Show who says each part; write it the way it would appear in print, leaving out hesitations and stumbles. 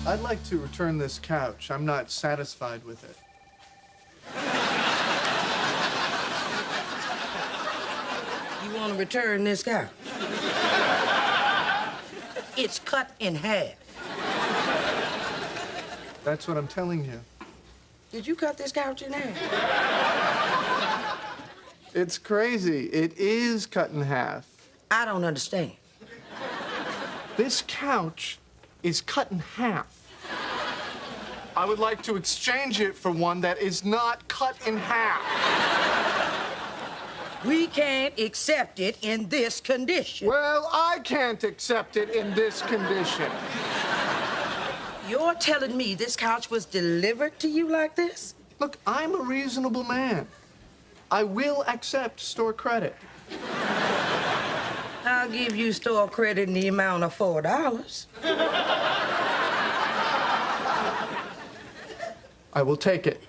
Speaker 1: I'd like to return this couch. I'm not satisfied with it.
Speaker 2: You want to return this couch? It's cut in half.
Speaker 1: That's what I'm telling you.
Speaker 2: Did you cut this couch in half?
Speaker 1: It's crazy. It is cut in half.
Speaker 2: I don't understand.
Speaker 1: This couch is cut in half. I would like to exchange it for one that is not cut in half.
Speaker 2: We can't accept it in this condition.
Speaker 1: Well, I can't accept it in this condition.
Speaker 2: You're telling me this couch was delivered to you like this?
Speaker 1: Look, I'm a reasonable man. I will accept store credit.
Speaker 2: I'll give you store credit in the amount of $4.
Speaker 1: I will take it.